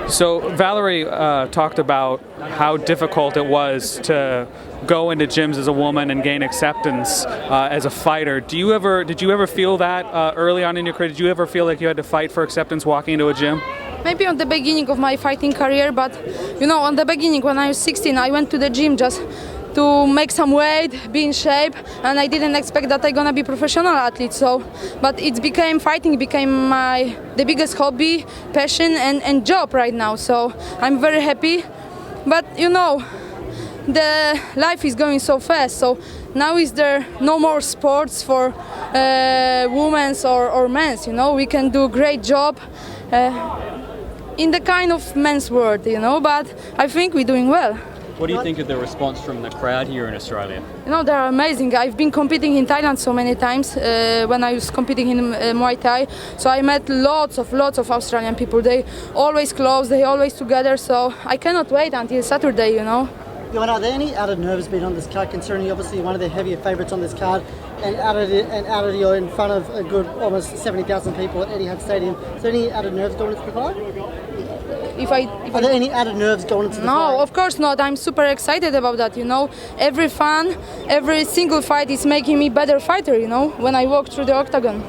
So Valerie talked about how difficult it was to go into gyms as a woman and gain acceptance as a fighter. Did you ever feel that early on in your career? Did you ever feel like you had to fight for acceptance walking into a gym? Maybe on the beginning of my fighting career, but on the beginning when I was 16, I went to the gym just to make some weight, be in shape, and I didn't expect that I'm gonna be professional athlete. But fighting became the biggest hobby, passion, and job right now. So I'm very happy. But the life is going so fast. So now is there no more sports for women's or men's? We can do a great job in the kind of men's world. But I think we're doing well. What do you think of the response from the crowd here in Australia? They're amazing. I've been competing in Thailand so many times when I was competing in Muay Thai. So I met lots of Australian people. They always close, they always together. So I cannot wait until Saturday, Joanna, are there any added nerves being on this card, considering you're obviously one of the heavier favourites on this card, and added you're in front of a good almost 70,000 people at Etihad Stadium? Is there any added nerves going into the fight? Are there any added nerves going into the fight? No, of course not. I'm super excited about that. Every single fight is making me better fighter. When I walk through the octagon.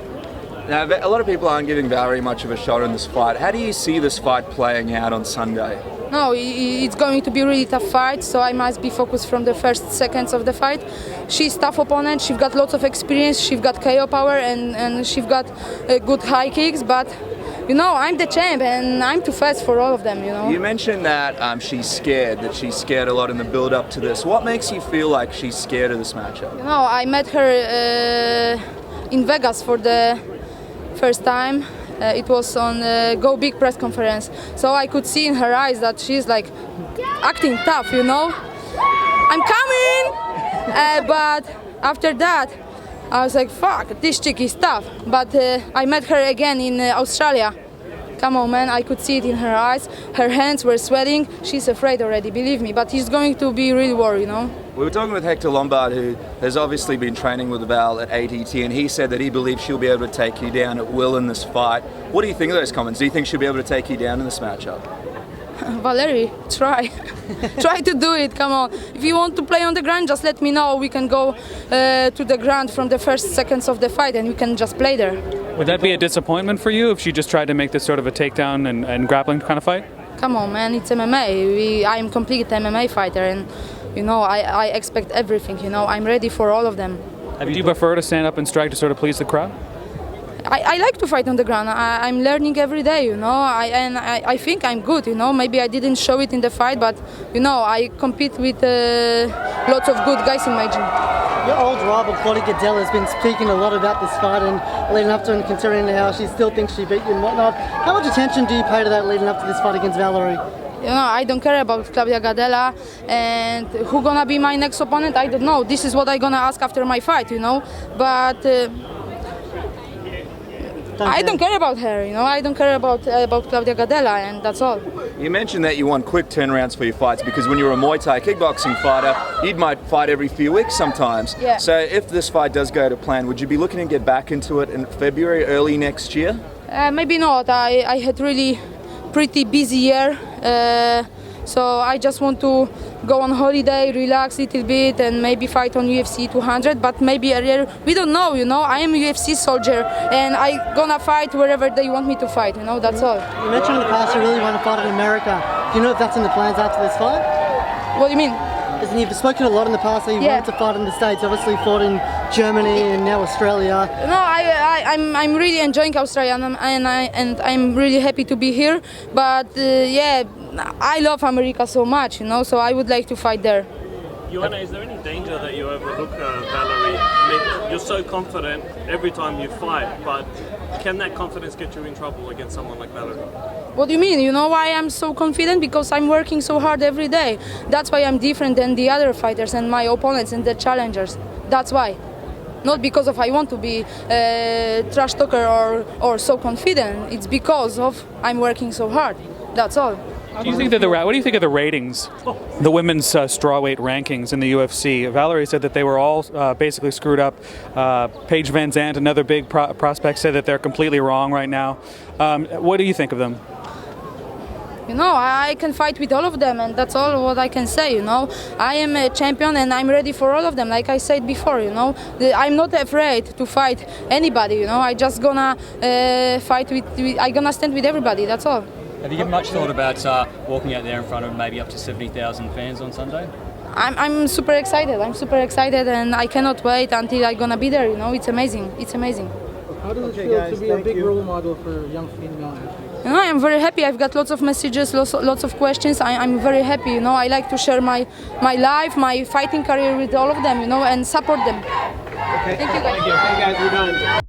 Now, a lot of people aren't giving Valerie much of a shot in this fight. How do you see this fight playing out on Sunday? No, it's going to be a really tough fight, so I must be focused from the first seconds of the fight. She's a tough opponent, she's got lots of experience, she's got KO power and she's got good high kicks, but I'm the champ and I'm too fast for all of them, You mentioned that she's scared a lot in the build-up to this. What makes you feel like she's scared of this matchup? I met her in Vegas for the first time. It was on Go Big press conference, so I could see in her eyes that she's like acting tough, I'm coming! But after that, I was like, fuck, this chick is tough. But I met her again in Australia. Come on, man, I could see it in her eyes. Her hands were sweating. She's afraid already, believe me. But he's going to be really worried, We were talking with Hector Lombard, who has obviously been training with Val at ATT, and he said that he believes she'll be able to take you down at will in this fight. What do you think of those comments? Do you think she'll be able to take you down in this matchup? Valerie, try. Try to do it, come on. If you want to play on the ground, just let me know. We can go to the ground from the first seconds of the fight and we can just play there. Would that be a disappointment for you if she just tried to make this sort of a takedown and grappling kind of fight? Come on, man, it's MMA. I'm a complete MMA fighter and, I expect everything, I'm ready for all of them. Do you prefer to stand up and strike to sort of please the crowd? I like to fight on the ground. I'm learning every day, I think I'm good, Maybe I didn't show it in the fight, but, I compete with lots of good guys in my gym. Your old rival, Claudia Gadelha, has been speaking a lot about this fight and leading up to it and considering how she still thinks she beat you and whatnot. How much attention do you pay to that leading up to this fight against Valerie? I don't care about Claudia Gadelha and who gonna be my next opponent, I don't know. This is what I'm gonna ask after my fight, But I don't care about her, I don't care about Claudia Gadelha, and that's all. You mentioned that you want quick turnarounds for your fights because when you're a Muay Thai kickboxing fighter, you might fight every few weeks sometimes. Yeah. So if this fight does go to plan, would you be looking to get back into it in February, early next year? Maybe not. I had really pretty busy year, so I just want to go on holiday, relax a little bit, and maybe fight on UFC 200. But maybe earlier, we don't know. I am a UFC soldier, and I gonna fight wherever they want me to fight. That's all. You mentioned in the past you really want to fight in America. Do you know if that's in the plans after this fight? What do you mean? Listen, you've spoken a lot in the past that you wanted to fight in the States. Obviously, fought in Germany and now Australia. No, I'm really enjoying Australia, and I'm really happy to be here. But I love America so much, so I would like to fight there. Joanna, is there any danger that you overlook Valerie? You're so confident every time you fight, but can that confidence get you in trouble against someone like Valerie? What do you mean? You know why I'm so confident? Because I'm working so hard every day. That's why I'm different than the other fighters and my opponents and the challengers. That's why. Not because of I want to be a trash talker or so confident. It's because of I'm working so hard. That's all. What do you think of the ratings, the women's strawweight rankings in the UFC? Valerie said that they were all basically screwed up. Paige Van Zandt, another big prospect, said that they're completely wrong right now. What do you think of them? You know, I can fight with all of them, and that's all what I can say. You know, I am a champion, and I'm ready for all of them. Like I said before, you know, I'm not afraid to fight anybody. You know, I just gonna fight I gonna stand with everybody. That's all. Have you given much thought about walking out there in front of maybe up to 70,000 fans on Sunday? I'm super excited. I'm super excited, and I cannot wait until I'm gonna be there. You know, it's amazing. It's amazing. How does it feel to be a big role model for young female athletes? You know, I'm very happy. I've got lots of messages, lots of questions. I'm very happy. You know, I like to share my life, my fighting career with all of them. You know, and support them. Okay. Thank you, guys. Thank you. Okay, guys, we're done.